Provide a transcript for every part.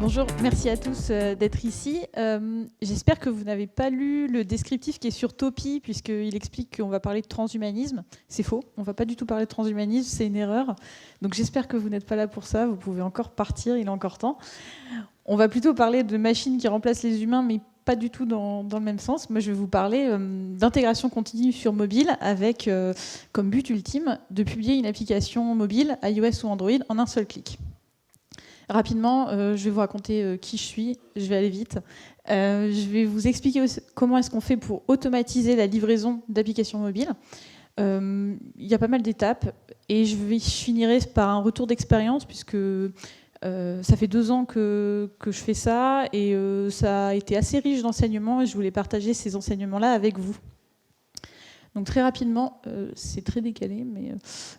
Bonjour, merci à tous d'être ici. J'espère que vous n'avez pas lu le descriptif qui est sur Topi, puisqu'il explique qu'on va parler de transhumanisme. C'est faux, on ne va pas du tout parler de transhumanisme, c'est une erreur. Donc j'espère que vous n'êtes pas là pour ça, vous pouvez encore partir, il est encore temps. On va plutôt parler de machines qui remplacent les humains, mais pas du tout dans le même sens. Moi, je vais vous parler d'intégration continue sur mobile avec comme but ultime de publier une application mobile, iOS ou Android, en un seul clic. Rapidement, je vais vous raconter qui je suis, je vais aller vite. Je vais vous expliquer aussi comment est-ce qu'on fait pour automatiser la livraison d'applications mobiles. Il y a pas mal d'étapes et je finirai par un retour d'expérience puisque ça fait 2 ans que je fais ça et ça a été assez riche d'enseignements et je voulais partager ces enseignements-là avec vous. Donc très rapidement, c'est très décalé, mais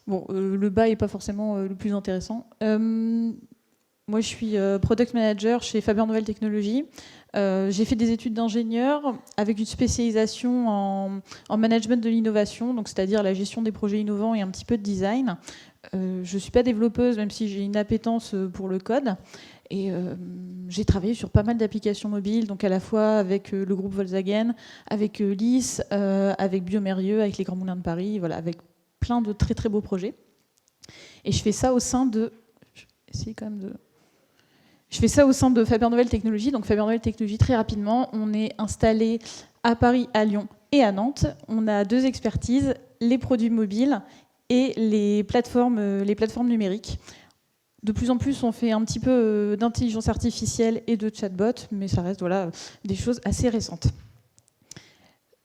bon, le bas n'est pas forcément le plus intéressant. Moi, je suis Product Manager chez Faber Novel Technologies. J'ai fait des études d'ingénieur avec une spécialisation en management de l'innovation, donc c'est-à-dire la gestion des projets innovants et un petit peu de design. Je ne suis pas développeuse, même si j'ai une appétence pour le code. Et j'ai travaillé sur pas mal d'applications mobiles, donc à la fois avec le groupe Volkswagen, avec LIS, avec Biomérieux, avec les Grands Moulins de Paris, voilà, avec plein de très très beaux projets. Et je fais ça au sein de... Je fais ça au sein de Faber Novel Technologies. Donc Faber Novel Technologies, très rapidement, on est installé à Paris, à Lyon et à Nantes. On a 2 expertises, les produits mobiles et les plateformes numériques. De plus en plus, on fait un petit peu d'intelligence artificielle et de chatbot, mais ça reste voilà, des choses assez récentes.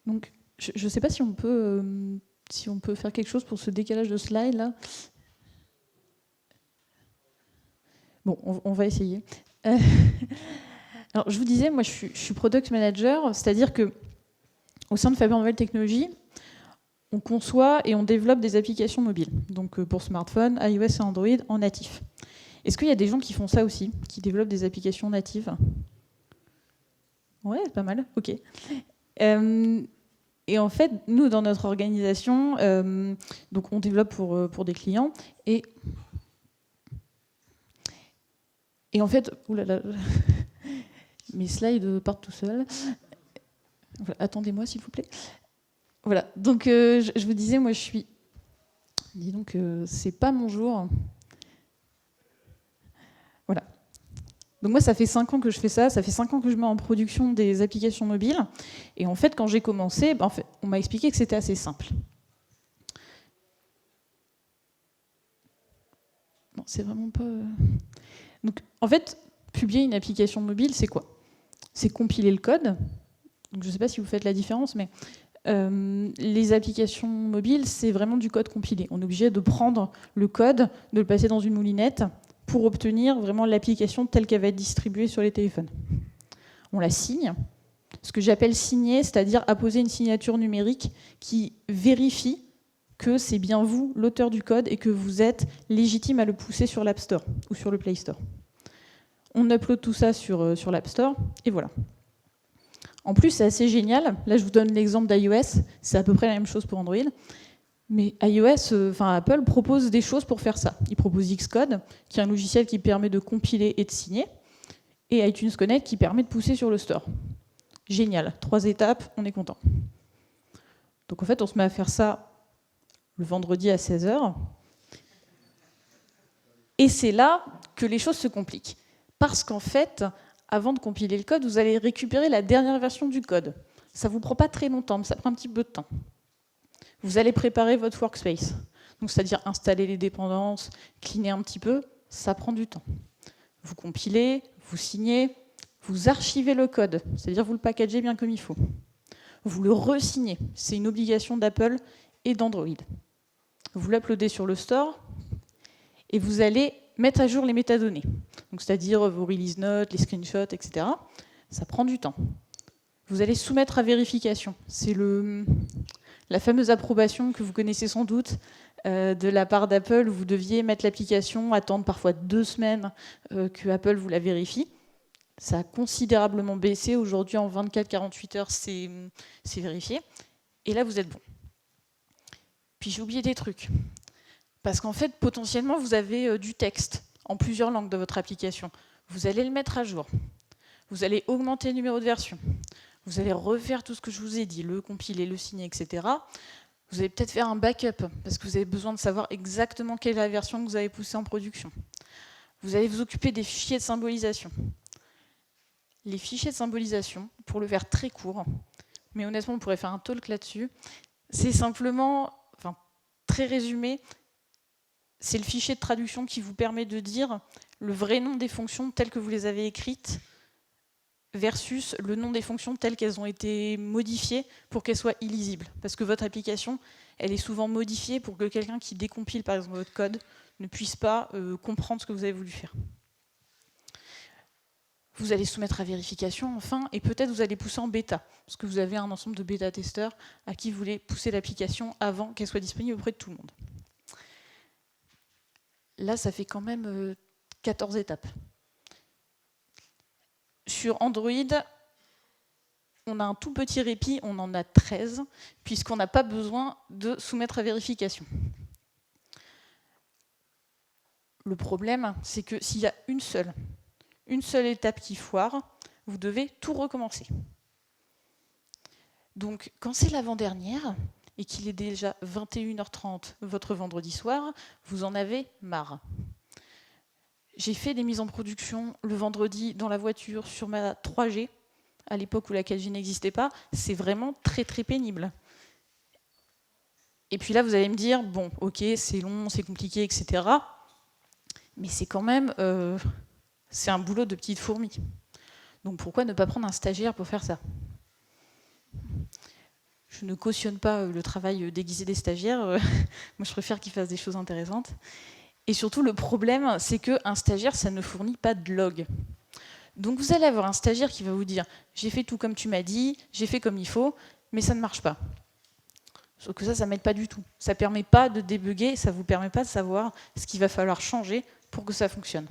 Donc, je ne sais pas si on peut faire quelque chose pour ce décalage de slide là. Bon, on va essayer. Alors, je vous disais, moi, je suis product manager, c'est-à-dire que au sein de Faber Novel Technologies, on conçoit et on développe des applications mobiles. Donc, pour smartphone, iOS et Android en natif. Est-ce qu'il y a des gens qui font ça aussi, qui développent des applications natives? Ouais, c'est pas mal. Ok. Et en fait, nous, dans notre organisation, donc on développe pour des clients et en fait, oulala, mes slides partent tout seuls. Voilà, attendez-moi, s'il vous plaît. Voilà, donc je vous disais, moi je suis... Dis donc, c'est pas mon jour. Voilà. Donc moi, ça fait 5 ans que je fais ça, ça fait 5 ans que je mets en production des applications mobiles. Et en fait, quand j'ai commencé, en fait, on m'a expliqué que c'était assez simple. Non, c'est vraiment pas... Donc, en fait, publier une application mobile, c'est quoi? C'est compiler le code. Donc, je ne sais pas si vous faites la différence, mais les applications mobiles, c'est vraiment du code compilé. On est obligé de prendre le code, de le passer dans une moulinette pour obtenir vraiment l'application telle qu'elle va être distribuée sur les téléphones. On la signe. Ce que j'appelle signer, c'est-à-dire apposer une signature numérique qui vérifie que c'est bien vous, l'auteur du code, et que vous êtes légitime à le pousser sur l'App Store ou sur le Play Store. On upload tout ça sur l'App Store, et voilà. En plus, c'est assez génial. Là, je vous donne l'exemple d'iOS. C'est à peu près la même chose pour Android. Mais iOS, Apple propose des choses pour faire ça. Il propose Xcode, qui est un logiciel qui permet de compiler et de signer, et iTunes Connect, qui permet de pousser sur le store. Génial. 3 étapes, on est content. Donc en fait, on se met à faire ça le vendredi à 16h. Et c'est là que les choses se compliquent. Parce qu'en fait, avant de compiler le code, vous allez récupérer la dernière version du code. Ça ne vous prend pas très longtemps, mais ça prend un petit peu de temps. Vous allez préparer votre workspace. Donc, c'est-à-dire installer les dépendances, cleaner un petit peu, ça prend du temps. Vous compilez, vous signez, vous archivez le code, c'est-à-dire vous le packagez bien comme il faut. Vous le re-signez, c'est une obligation d'Apple et d'Android. Vous l'uploadez sur le store et vous allez mettre à jour les métadonnées. Donc, c'est-à-dire vos release notes, les screenshots, etc. Ça prend du temps. Vous allez soumettre à vérification. C'est la fameuse approbation que vous connaissez sans doute de la part d'Apple, où vous deviez mettre l'application, attendre parfois 2 semaines que Apple vous la vérifie. Ça a considérablement baissé. Aujourd'hui, en 24-48 heures, c'est vérifié. Et là, vous êtes bon. Puis j'ai oublié des trucs. Parce qu'en fait, potentiellement, vous avez du texte. en plusieurs langues de votre application. Vous allez le mettre à jour. Vous allez augmenter le numéro de version. Vous allez refaire tout ce que je vous ai dit, le compiler, le signer, etc. Vous allez peut-être faire un backup, parce que vous avez besoin de savoir exactement quelle est la version que vous avez poussée en production. Vous allez vous occuper des fichiers de symbolisation. Les fichiers de symbolisation, pour le faire très court, mais honnêtement, on pourrait faire un talk là-dessus, c'est simplement, enfin, très résumé, c'est le fichier de traduction qui vous permet de dire le vrai nom des fonctions telles que vous les avez écrites versus le nom des fonctions telles qu'elles ont été modifiées pour qu'elles soient illisibles. Parce que votre application, elle est souvent modifiée pour que quelqu'un qui décompile par exemple votre code ne puisse pas comprendre ce que vous avez voulu faire. Vous allez soumettre à vérification, enfin, et peut-être vous allez pousser en bêta, parce que vous avez un ensemble de bêta-testeurs à qui vous voulez pousser l'application avant qu'elle soit disponible auprès de tout le monde. Là, ça fait quand même 14 étapes. Sur Android, on a un tout petit répit, on en a 13, puisqu'on n'a pas besoin de soumettre à vérification. Le problème, c'est que s'il y a une seule étape qui foire, vous devez tout recommencer. Donc, quand c'est l'avant-dernière, et qu'il est déjà 21h30 votre vendredi soir, vous en avez marre. J'ai fait des mises en production le vendredi dans la voiture sur ma 3G, à l'époque où la 4G n'existait pas. C'est vraiment très très pénible. Et puis là, vous allez me dire, bon, ok, c'est long, c'est compliqué, etc. Mais c'est quand même... c'est un boulot de petite fourmi. Donc pourquoi ne pas prendre un stagiaire pour faire ça ? Je ne cautionne pas le travail déguisé des stagiaires. Moi, je préfère qu'ils fassent des choses intéressantes. Et surtout, le problème, c'est qu'un stagiaire, ça ne fournit pas de log. Donc vous allez avoir un stagiaire qui va vous dire « j'ai fait tout comme tu m'as dit, j'ai fait comme il faut, mais ça ne marche pas ». Sauf que ça ne m'aide pas du tout. Ça ne permet pas de débugger, ça ne vous permet pas de savoir ce qu'il va falloir changer pour que ça fonctionne.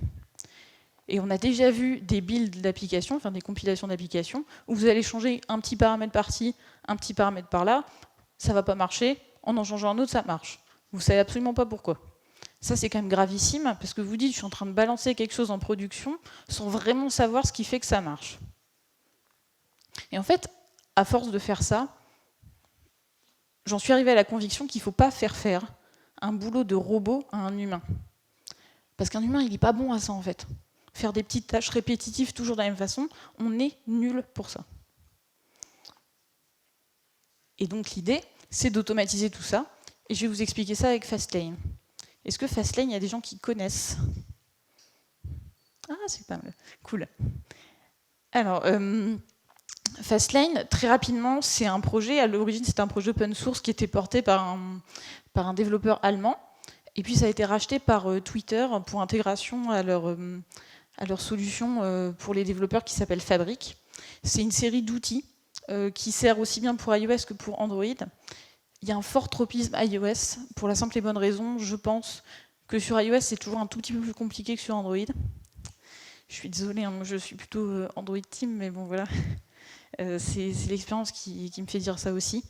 Et on a déjà vu des builds d'applications, enfin des compilations d'applications, où vous allez changer un petit paramètre par-ci, un petit paramètre par-là, ça ne va pas marcher, en changeant un autre, ça marche. Vous ne savez absolument pas pourquoi. Ça, c'est quand même gravissime, parce que vous dites, je suis en train de balancer quelque chose en production, sans vraiment savoir ce qui fait que ça marche. Et en fait, à force de faire ça, j'en suis arrivée à la conviction qu'il ne faut pas faire un boulot de robot à un humain. Parce qu'un humain, il n'est pas bon à ça, en fait. Faire des petites tâches répétitives toujours de la même façon, on est nul pour ça. Et donc l'idée, c'est d'automatiser tout ça, et je vais vous expliquer ça avec Fastlane. Est-ce que Fastlane, il y a des gens qui connaissent ? Ah, c'est pas mal. Cool. Alors, Fastlane, très rapidement, c'est un projet. À l'origine, c'était un projet open source qui était porté par un développeur allemand. Et puis, ça a été racheté par Twitter pour intégration à leur solution pour les développeurs qui s'appelle Fabric. C'est une série d'outils qui sert aussi bien pour iOS que pour Android. Il y a un fort tropisme iOS, pour la simple et bonne raison, je pense que sur iOS, c'est toujours un tout petit peu plus compliqué que sur Android. Je suis désolée, hein, je suis plutôt Android Team, mais bon, voilà. C'est l'expérience qui me fait dire ça aussi.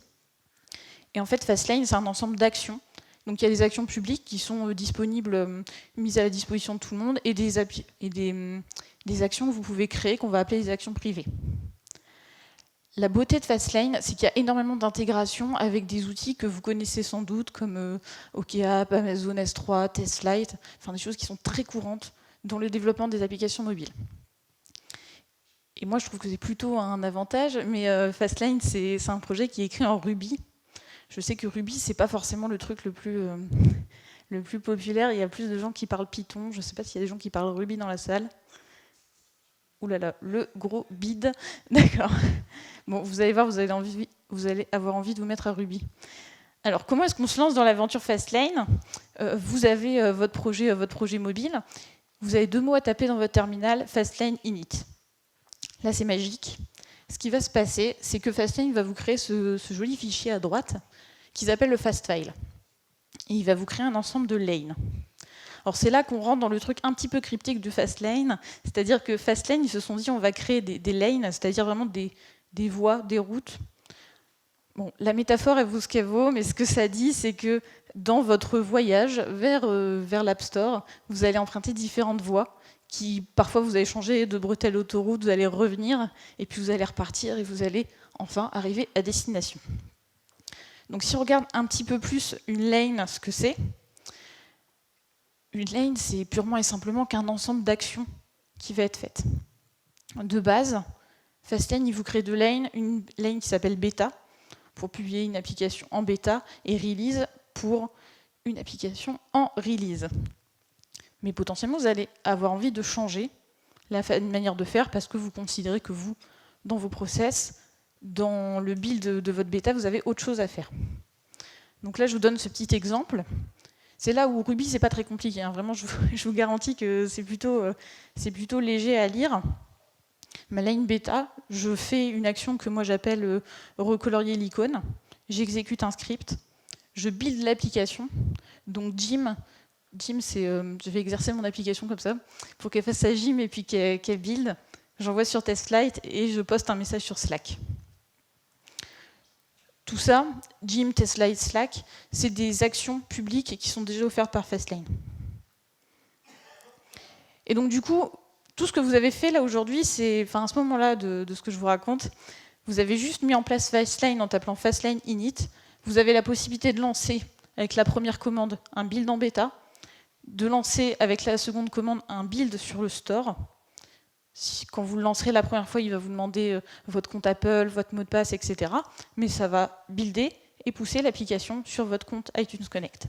Et en fait, Fastlane, c'est un ensemble d'actions. Donc il y a des actions publiques qui sont disponibles, mises à la disposition de tout le monde, et des actions que vous pouvez créer, qu'on va appeler des actions privées. La beauté de Fastlane, c'est qu'il y a énormément d'intégration avec des outils que vous connaissez sans doute, comme OKApp, Amazon S3, TestLite, enfin des choses qui sont très courantes dans le développement des applications mobiles. Et moi, je trouve que c'est plutôt un avantage, mais Fastlane, c'est un projet qui est écrit en Ruby. Je sais que Ruby, c'est pas forcément le truc le plus populaire. Il y a plus de gens qui parlent Python. Je ne sais pas s'il y a des gens qui parlent Ruby dans la salle. Ouh là là, le gros bide. D'accord. Bon, vous allez voir, vous allez avoir envie de vous mettre à Ruby. Alors, comment est-ce qu'on se lance dans l'aventure Fastlane ? Vous avez votre projet mobile. Vous avez 2 mots à taper dans votre terminal, Fastlane init. Là, c'est magique. Ce qui va se passer, c'est que Fastlane va vous créer ce joli fichier à droite qu'ils appellent le fastfile. Et il va vous créer un ensemble de lanes. Alors c'est là qu'on rentre dans le truc un petit peu cryptique de Fastlane, c'est-à-dire que Fastlane, ils se sont dit on va créer des lanes, c'est-à-dire vraiment des voies, des routes, Bon, la métaphore, elle vaut ce qu'elle vaut, mais ce que ça dit, c'est que dans votre voyage vers l'App Store, vous allez emprunter différentes voies, qui parfois vous allez changer de bretelle autoroute, vous allez revenir, et puis vous allez repartir, et vous allez enfin arriver à destination. Donc si on regarde un petit peu plus une lane, ce que c'est, une lane, c'est purement et simplement qu'un ensemble d'actions qui va être faite. De base, Fastlane, il vous crée deux lanes, une lane qui s'appelle bêta, pour publier une application en bêta, et release pour une application en release. Mais potentiellement, vous allez avoir envie de changer la manière de faire parce que vous considérez que vous, dans vos process, dans le build de votre bêta, vous avez autre chose à faire. Donc là, je vous donne ce petit exemple. C'est là où Ruby, c'est pas très compliqué. Hein. Vraiment, je vous garantis que c'est plutôt léger à lire. Ma line bêta, je fais une action que moi j'appelle recolorier l'icône. J'exécute un script. Je build l'application. Donc Jim, c'est je vais exercer mon application comme ça pour qu'elle fasse sa gym et puis qu'elle build. J'envoie sur TestFlight et je poste un message sur Slack. Tout ça, Jim, TestFlight, Slack, c'est des actions publiques qui sont déjà offertes par Fastlane. Et donc du coup, tout ce que vous avez fait là aujourd'hui, c'est, à ce moment-là de ce que je vous raconte, vous avez juste mis en place Fastlane en t'appelant Fastlane init. Vous avez la possibilité de lancer avec la première commande un build en bêta, de lancer avec la seconde commande un build sur le store. Quand vous le lancerez la première fois, il va vous demander votre compte Apple, votre mot de passe, etc. Mais ça va builder et pousser l'application sur votre compte iTunes Connect.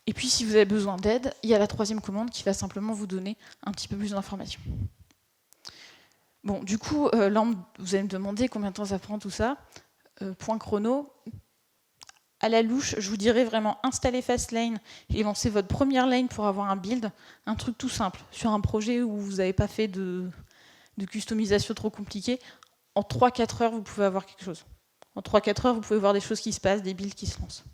Et puis, si vous avez besoin d'aide, il y a la troisième commande qui va simplement vous donner un petit peu plus d'informations. Bon, du coup, là, vous allez me demander combien de temps ça prend tout ça. Point chrono. À la louche, je vous dirais vraiment installer Fastlane et lancer votre première lane pour avoir un build. Un truc tout simple, sur un projet où vous n'avez pas fait de customisation trop compliquée. En 3-4 heures, vous pouvez avoir quelque chose. En 3-4 heures, vous pouvez voir des choses qui se passent, des builds qui se lancent.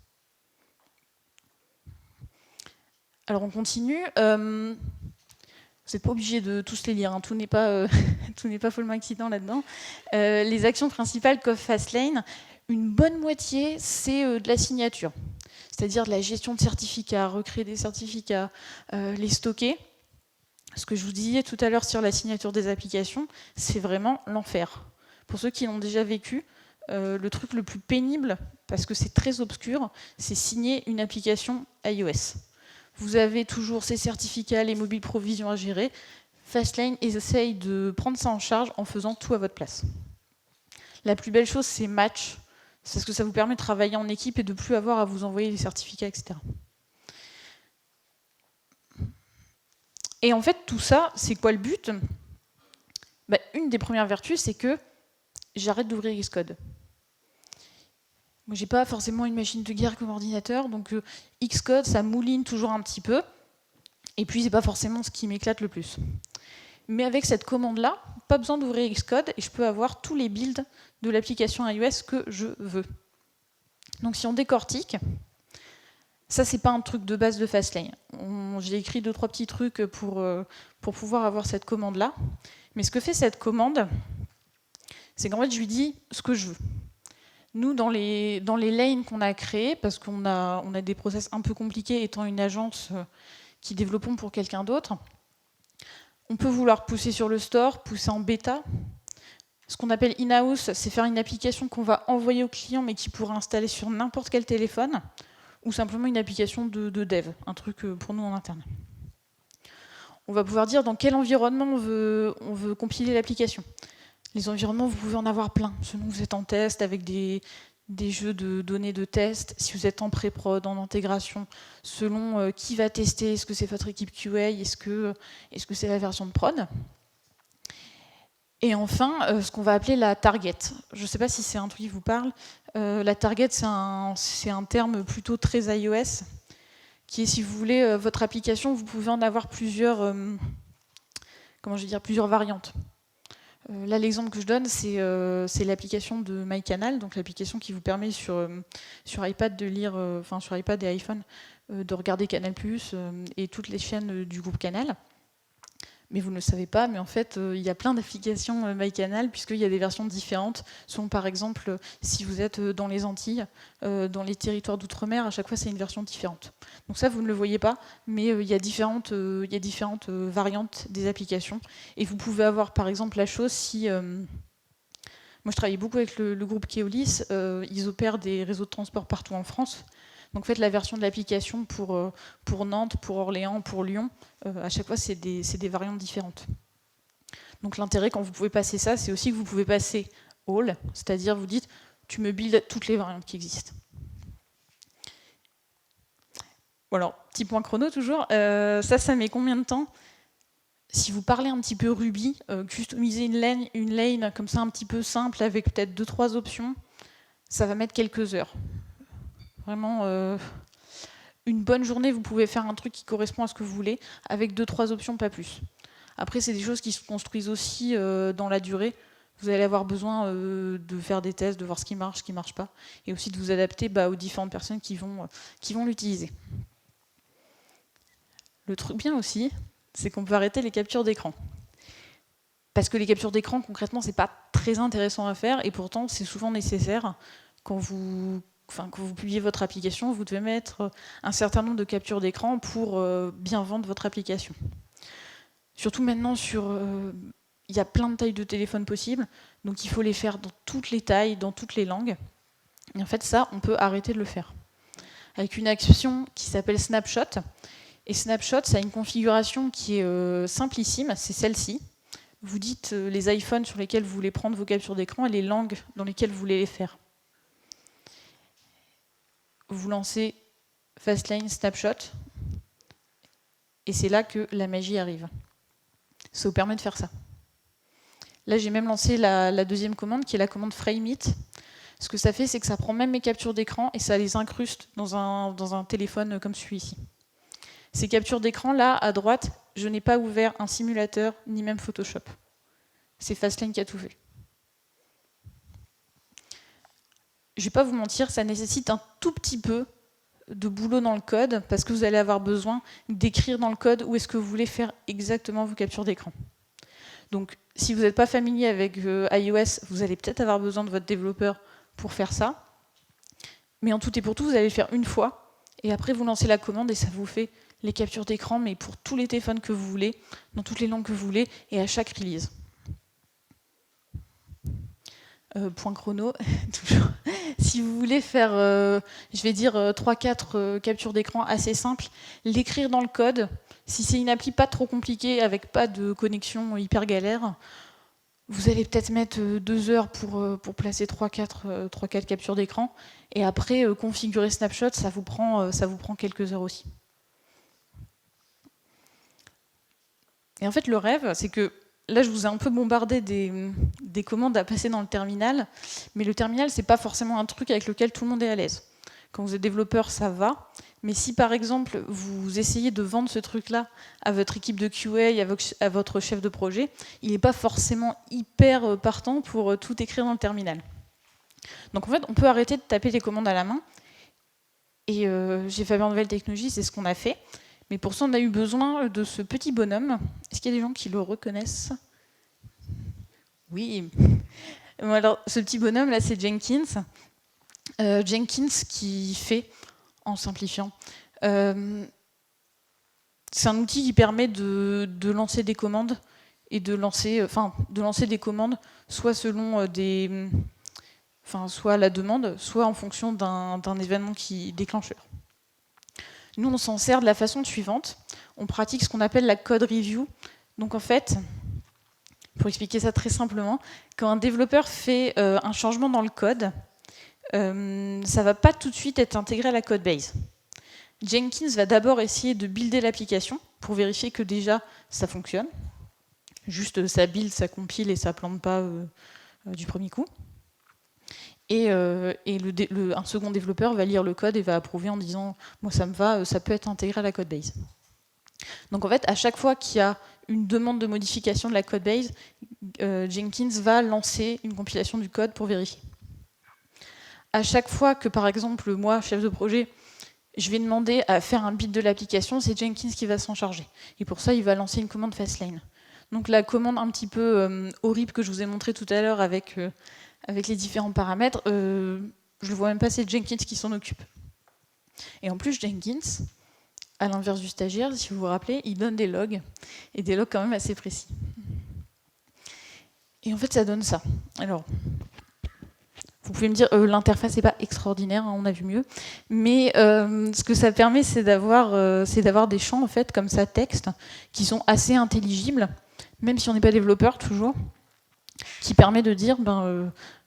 Alors on continue. Vous n'êtes pas obligé de tous les lire, hein. Tout n'est pas follement excitant là-dedans. Les actions principales qu'offre Fastlane, une bonne moitié, c'est de la signature. C'est-à-dire de la gestion de certificats, recréer des certificats, les stocker. Ce que je vous disais tout à l'heure sur la signature des applications, c'est vraiment l'enfer. Pour ceux qui l'ont déjà vécu, le truc le plus pénible, parce que c'est très obscur, c'est signer une application iOS. Vous avez toujours ces certificats, les mobiles provisions à gérer. Fastlane essaye de prendre ça en charge en faisant tout à votre place. La plus belle chose, c'est Match. C'est parce que ça vous permet de travailler en équipe et de ne plus avoir à vous envoyer les certificats, etc. Et en fait, tout ça, c'est quoi le but ? Une des premières vertus, c'est que j'arrête d'ouvrir Xcode. Moi, j'ai pas forcément une machine de guerre comme ordinateur, donc Xcode, ça mouline toujours un petit peu, et puis c'est pas forcément ce qui m'éclate le plus. Mais avec cette commande-là, pas besoin d'ouvrir Xcode, et je peux avoir tous les builds de l'application iOS que je veux. Donc si on décortique, ça c'est pas un truc de base de Fastlane. J'ai écrit 2-3 petits trucs pour pouvoir avoir cette commande-là. Mais ce que fait cette commande, c'est qu'en fait je lui dis ce que je veux. Nous, dans les lanes qu'on a créées, parce qu'on a des process un peu compliqués étant une agence qui développons pour quelqu'un d'autre, on peut vouloir pousser sur le store, pousser en bêta. Ce qu'on appelle in-house, c'est faire une application qu'on va envoyer au client, mais qui pourra installer sur n'importe quel téléphone, ou simplement une application de dev, un truc pour nous en interne. On va pouvoir dire dans quel environnement on veut compiler l'application. Les environnements, vous pouvez en avoir plein, selon que vous êtes en test, avec des jeux de données de test, si vous êtes en pré-prod, en intégration, selon qui va tester, est-ce que c'est votre équipe QA, est-ce que c'est la version de prod. Et enfin, ce qu'on va appeler la target. Je ne sais pas si c'est un truc qui vous parle. La target, c'est un terme plutôt très iOS, qui est, si vous voulez, votre application, vous pouvez en avoir plusieurs variantes. Là, l'exemple que je donne, c'est l'application de MyCanal, donc l'application qui vous permet sur iPad de lire, sur iPad et iPhone, de regarder Canal+, et toutes les chaînes du groupe Canal. Mais vous ne le savez pas, mais en fait, il y a plein d'applications MyCanal, puisqu'il y a des versions différentes. Selon, par exemple, si vous êtes dans les Antilles, dans les territoires d'outre-mer, à chaque fois, c'est une version différente. Donc ça, vous ne le voyez pas, mais il y a différentes variantes des applications. Et vous pouvez avoir, par exemple, la chose si... moi, je travaille beaucoup avec le groupe Keolis. Ils opèrent des réseaux de transport partout en France. Donc en fait, la version de l'application pour Nantes, pour Orléans, pour Lyon, à chaque fois, c'est des variantes différentes. Donc l'intérêt, quand vous pouvez passer ça, c'est aussi que vous pouvez passer all, c'est-à-dire vous dites, tu me builds toutes les variantes qui existent. Bon alors, petit point chrono toujours. Ça met combien de temps? Si vous parlez un petit peu Ruby, customiser une lane comme ça un petit peu simple, avec peut-être 2-3 options, ça va mettre quelques heures. Vraiment, une bonne journée, vous pouvez faire un truc qui correspond à ce que vous voulez, avec 2-3 options, pas plus. Après, c'est des choses qui se construisent aussi dans la durée. Vous allez avoir besoin de faire des tests, de voir ce qui marche pas, et aussi de vous adapter aux différentes personnes qui vont l'utiliser. Le truc bien aussi, c'est qu'on peut arrêter les captures d'écran. Parce que les captures d'écran, concrètement, c'est pas très intéressant à faire, et pourtant, c'est souvent nécessaire quand vous publiez votre application, vous devez mettre un certain nombre de captures d'écran pour bien vendre votre application. Surtout maintenant, il y a plein de tailles de téléphone possibles, donc il faut les faire dans toutes les tailles, dans toutes les langues. Et en fait, ça, on peut arrêter de le faire. Avec une action qui s'appelle Snapshot. Et Snapshot, ça a une configuration qui est simplissime, c'est celle-ci. Vous dites les iPhones sur lesquels vous voulez prendre vos captures d'écran et les langues dans lesquelles vous voulez les faire. Vous lancez Fastlane Snapshot, et c'est là que la magie arrive. Ça vous permet de faire ça. Là, j'ai même lancé la deuxième commande, qui est la commande FrameIt. Ce que ça fait, c'est que ça prend même mes captures d'écran et ça les incruste dans un téléphone comme celui-ci. Ces captures d'écran, là, à droite, je n'ai pas ouvert un simulateur, ni même Photoshop. C'est Fastlane qui a tout fait. Je ne vais pas vous mentir, ça nécessite un tout petit peu de boulot dans le code, parce que vous allez avoir besoin d'écrire dans le code où est-ce que vous voulez faire exactement vos captures d'écran. Donc, si vous n'êtes pas familier avec iOS, vous allez peut-être avoir besoin de votre développeur pour faire ça. Mais en tout et pour tout, vous allez le faire une fois, et après vous lancez la commande et ça vous fait les captures d'écran, mais pour tous les téléphones que vous voulez, dans toutes les langues que vous voulez, et à chaque release. Point chrono, toujours. Si vous voulez faire, je vais dire, 3-4 captures d'écran assez simples, l'écrire dans le code. Si c'est une appli pas trop compliquée, avec pas de connexion hyper galère, vous allez peut-être mettre 2 heures pour placer 3-4 captures d'écran. Et après, configurer Snapshot, ça vous prend quelques heures aussi. Et en fait, le rêve, c'est que là, je vous ai un peu bombardé des commandes à passer dans le terminal, mais le terminal, c'est pas forcément un truc avec lequel tout le monde est à l'aise. Quand vous êtes développeur, ça va, mais si par exemple, vous essayez de vendre ce truc-là à votre équipe de QA, à votre chef de projet, il n'est pas forcément hyper partant pour tout écrire dans le terminal. Donc en fait, on peut arrêter de taper les commandes à la main, et chez Fabien Nouvelle Technologies, c'est ce qu'on a fait. Mais pour ça, on a eu besoin de ce petit bonhomme. Est-ce qu'il y a des gens qui le reconnaissent? Oui. Alors, ce petit bonhomme, là, c'est Jenkins. Jenkins qui fait, en simplifiant, c'est un outil qui permet de lancer des commandes et de lancer des commandes soit selon soit la demande, soit en fonction d'un événement déclencheur. Nous, on s'en sert de la façon suivante. On pratique ce qu'on appelle la code review. Donc en fait, pour expliquer ça très simplement, quand un développeur fait un changement dans le code, ça ne va pas tout de suite être intégré à la codebase. Jenkins va d'abord essayer de builder l'application pour vérifier que déjà ça fonctionne. Juste ça build, ça compile et ça ne plante pas du premier coup. Et un second développeur va lire le code et va approuver en disant « moi ça me va, ça peut être intégré à la codebase ». Donc en fait, à chaque fois qu'il y a une demande de modification de la codebase, Jenkins va lancer une compilation du code pour vérifier. À chaque fois que, par exemple, moi, chef de projet, je vais demander à faire un build de l'application, c'est Jenkins qui va s'en charger. Et pour ça, il va lancer une commande Fastlane. Donc la commande un petit peu horrible que je vous ai montré tout à l'heure avec les différents paramètres, je ne le vois même pas, c'est Jenkins qui s'en occupe. Et en plus, Jenkins, à l'inverse du stagiaire, si vous vous rappelez, il donne des logs, et des logs quand même assez précis. Et en fait, ça donne ça. Alors, vous pouvez me dire, l'interface n'est pas extraordinaire, hein, on a vu mieux, mais ce que ça permet, c'est d'avoir des champs, en fait, comme ça, texte, qui sont assez intelligibles, même si on n'est pas développeur, toujours, qui permet de dire,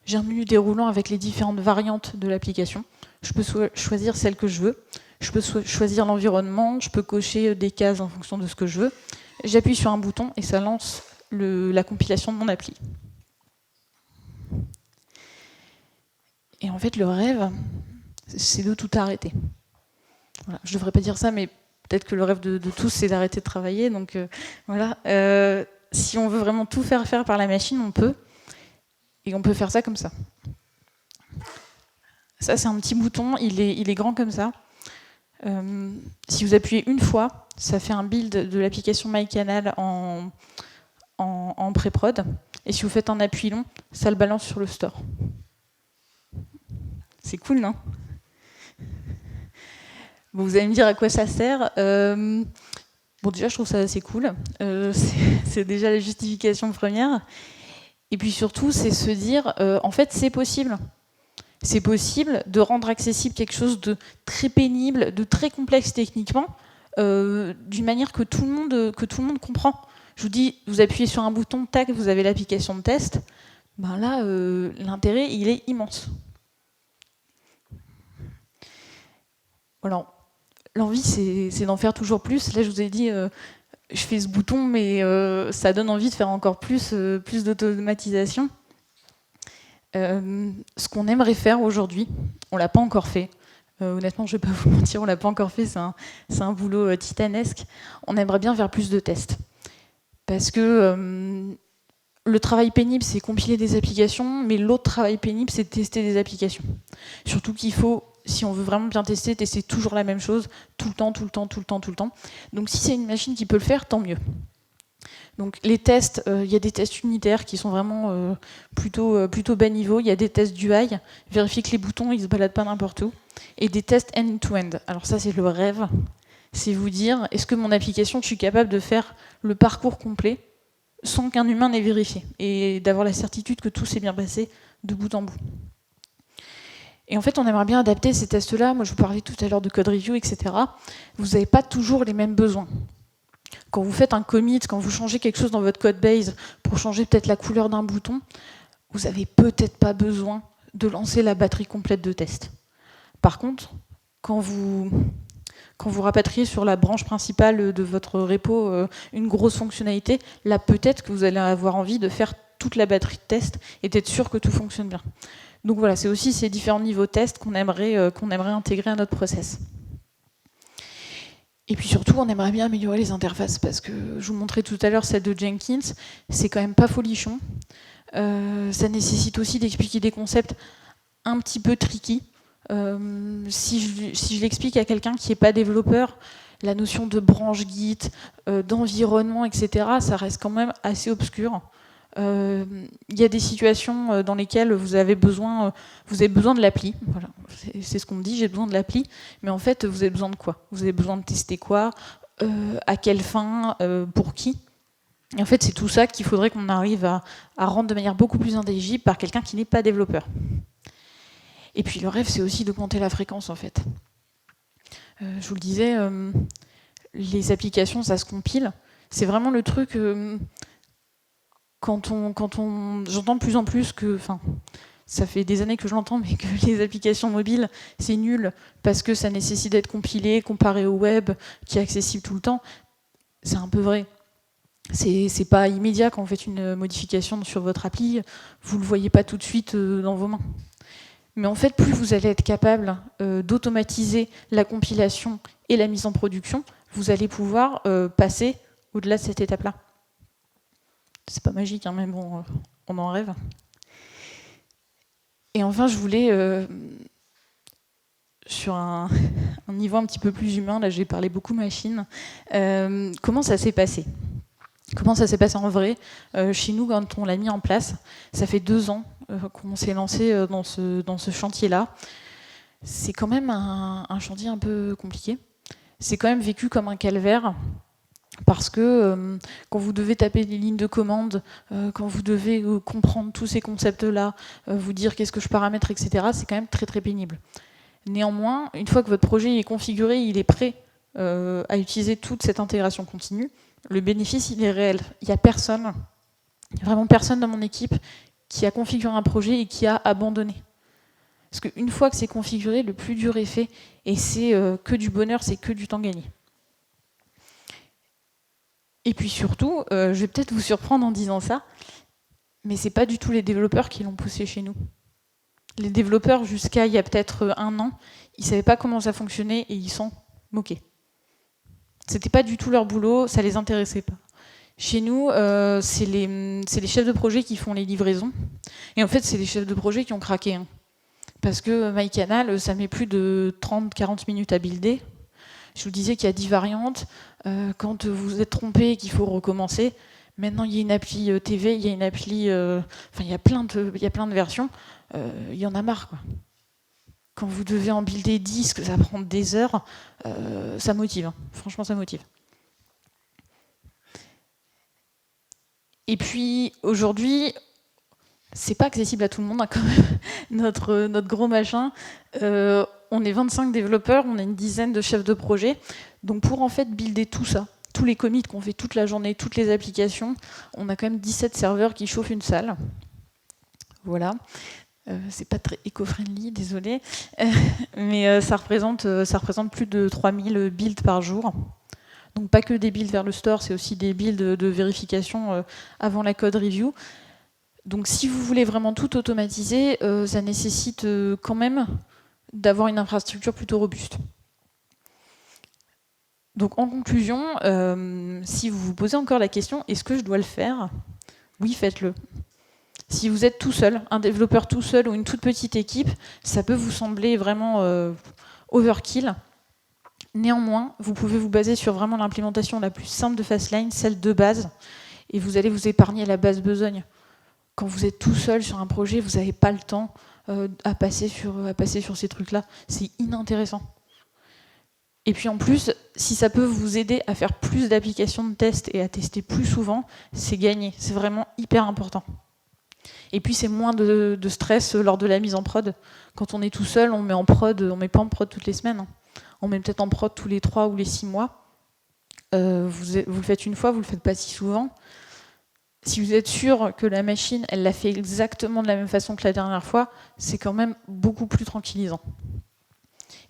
j'ai un menu déroulant avec les différentes variantes de l'application, je peux choisir celle que je veux, je peux choisir l'environnement, je peux cocher des cases en fonction de ce que je veux, j'appuie sur un bouton et ça lance la compilation de mon appli. Et en fait, le rêve, c'est de tout arrêter. Voilà. Je ne devrais pas dire ça, mais peut-être que le rêve de tous, c'est d'arrêter de travailler. Donc voilà. Si on veut vraiment tout faire par la machine, on peut. Et on peut faire ça comme ça. Ça, c'est un petit bouton, il est grand comme ça. Si vous appuyez une fois, ça fait un build de l'application MyCanal en pré-prod. Et si vous faites un appui long, ça le balance sur le store. C'est cool, non? Bon, vous allez me dire à quoi ça sert. Bon, déjà, je trouve ça assez cool. C'est déjà la justification première. Et puis surtout, c'est se dire, en fait, c'est possible. C'est possible de rendre accessible quelque chose de très pénible, de très complexe techniquement, d'une manière que tout le monde comprend. Je vous dis, vous appuyez sur un bouton, tac, vous avez l'application de test. Ben là, l'intérêt, il est immense. Voilà. L'envie, c'est d'en faire toujours plus. Là, je vous ai dit, je fais ce bouton, mais ça donne envie de faire encore plus d'automatisation. Ce qu'on aimerait faire aujourd'hui, on ne l'a pas encore fait. Honnêtement, je ne vais pas vous mentir, on ne l'a pas encore fait, c'est un boulot titanesque. On aimerait bien faire plus de tests. Parce que le travail pénible, c'est compiler des applications, mais l'autre travail pénible, c'est tester des applications. Surtout qu'il faut, si on veut vraiment bien tester toujours la même chose, tout le temps. Donc si c'est une machine qui peut le faire, tant mieux. Donc les tests, il y a des tests unitaires qui sont vraiment plutôt bas niveau. Il y a des tests d'UI, vérifier que les boutons ils se baladent pas n'importe où. Et des tests end-to-end. Alors ça c'est le rêve. C'est vous dire, est-ce que mon application, je suis capable de faire le parcours complet sans qu'un humain n'ait vérifié et d'avoir la certitude que tout s'est bien passé de bout en bout. Et en fait, on aimerait bien adapter ces tests-là. Moi, je vous parlais tout à l'heure de code review, etc. Vous n'avez pas toujours les mêmes besoins. Quand vous faites un commit, quand vous changez quelque chose dans votre code base pour changer peut-être la couleur d'un bouton, vous n'avez peut-être pas besoin de lancer la batterie complète de tests. Par contre, quand vous rapatriez sur la branche principale de votre repo une grosse fonctionnalité, là peut-être que vous allez avoir envie de faire toute la batterie de tests et d'être sûr que tout fonctionne bien. Donc voilà, c'est aussi ces différents niveaux de tests qu'on aimerait intégrer à notre process. Et puis surtout, on aimerait bien améliorer les interfaces, parce que je vous montrais tout à l'heure celle de Jenkins, c'est quand même pas folichon. Ça nécessite aussi d'expliquer des concepts un petit peu tricky. Si je l'explique à quelqu'un qui n'est pas développeur, la notion de branche Git, d'environnement, etc., ça reste quand même assez obscur. Il y a des situations dans lesquelles vous avez besoin de l'appli. Voilà. C'est ce qu'on me dit, j'ai besoin de l'appli. Mais en fait, vous avez besoin de quoi? Vous avez besoin de tester quoi? À quelle fin? Pour qui? Et en fait, c'est tout ça qu'il faudrait qu'on arrive à rendre de manière beaucoup plus intelligible par quelqu'un qui n'est pas développeur. Et puis le rêve, c'est aussi d'augmenter la fréquence, en fait. Je vous le disais, les applications, ça se compile. C'est vraiment le truc... j'entends de plus en plus que, enfin, ça fait des années que je l'entends, mais que les applications mobiles, c'est nul parce que ça nécessite d'être compilé, comparé au web, qui est accessible tout le temps. C'est un peu vrai. C'est pas immédiat quand vous faites une modification sur votre appli, vous le voyez pas tout de suite dans vos mains. Mais en fait, plus vous allez être capable d'automatiser la compilation et la mise en production, vous allez pouvoir passer au-delà de cette étape-là. C'est pas magique, hein, mais bon, on en rêve. Et enfin, je voulais, sur un niveau un petit peu plus humain, là j'ai parlé beaucoup machine, comment ça s'est passé? Comment ça s'est passé en vrai? Chez nous, quand on l'a mis en place, ça fait 2 ans qu'on s'est lancé dans ce chantier-là. C'est quand même un chantier un peu compliqué. C'est quand même vécu comme un calvaire, parce que quand vous devez taper des lignes de commande, quand vous devez comprendre tous ces concepts-là, vous dire qu'est-ce que je paramètre, etc., c'est quand même très très pénible. Néanmoins, une fois que votre projet est configuré, il est prêt à utiliser toute cette intégration continue, le bénéfice, il est réel. Il n'y a personne, vraiment personne dans mon équipe qui a configuré un projet et qui a abandonné. Parce qu'une fois que c'est configuré, le plus dur est fait, et c'est que du bonheur, c'est que du temps gagné. Et puis surtout, je vais peut-être vous surprendre en disant ça, mais c'est pas du tout les développeurs qui l'ont poussé chez nous. Les développeurs, jusqu'à il y a peut-être 1 an, ils savaient pas comment ça fonctionnait et ils s'en moquaient. C'était pas du tout leur boulot, ça les intéressait pas. Chez nous, c'est les chefs de projet qui font les livraisons. Et en fait, c'est les chefs de projet qui ont craqué. Hein. Parce que MyCanal, ça met plus de 30-40 minutes à builder. Je vous disais qu'il y a 10 variantes. Quand vous êtes trompé et qu'il faut recommencer, maintenant il y a une appli TV, il y a une appli... Enfin, il y a plein de versions. Il y en a marre, quoi. Quand vous devez en builder 10, que ça prend des heures, ça motive. Hein. Franchement, ça motive. Et puis, aujourd'hui, c'est pas accessible à tout le monde, hein, quand même, notre gros machin. On est 25 développeurs, on a une dizaine de chefs de projet. Donc pour en fait builder tout ça, tous les commits qu'on fait toute la journée, toutes les applications, on a quand même 17 serveurs qui chauffent une salle. Voilà. C'est pas très éco-friendly, désolé. Mais ça représente plus de 3000 builds par jour. Donc pas que des builds vers le store, c'est aussi des builds de vérification avant la code review. Donc si vous voulez vraiment tout automatiser, ça nécessite quand même d'avoir une infrastructure plutôt robuste. Donc en conclusion, si vous vous posez encore la question, est-ce que je dois le faire? Oui, faites-le. Si vous êtes tout seul, un développeur tout seul ou une toute petite équipe, ça peut vous sembler vraiment overkill. Néanmoins, vous pouvez vous baser sur vraiment l'implémentation la plus simple de Fastlane, celle de base, et vous allez vous épargner la base besogne. Quand vous êtes tout seul sur un projet, vous n'avez pas le temps à passer sur ces trucs-là. C'est inintéressant. Et puis en plus, si ça peut vous aider à faire plus d'applications de test et à tester plus souvent, c'est gagné. C'est vraiment hyper important. Et puis c'est moins de stress lors de la mise en prod. Quand on est tout seul, on met pas en prod toutes les semaines. Hein. On met peut-être en prod tous les 3 ou les 6 mois. Vous le faites une fois, vous le faites pas si souvent. Si vous êtes sûr que la machine, elle l'a fait exactement de la même façon que la dernière fois, c'est quand même beaucoup plus tranquillisant.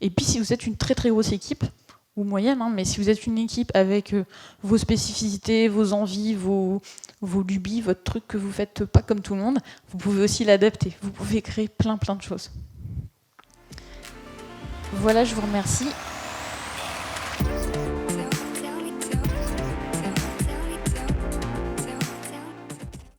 Et puis si vous êtes une très très grosse équipe, ou moyenne, hein, mais si vous êtes une équipe avec vos spécificités, vos envies, vos lubies, votre truc que vous faites pas comme tout le monde, vous pouvez aussi l'adapter. Vous pouvez créer plein de choses. Voilà, je vous remercie.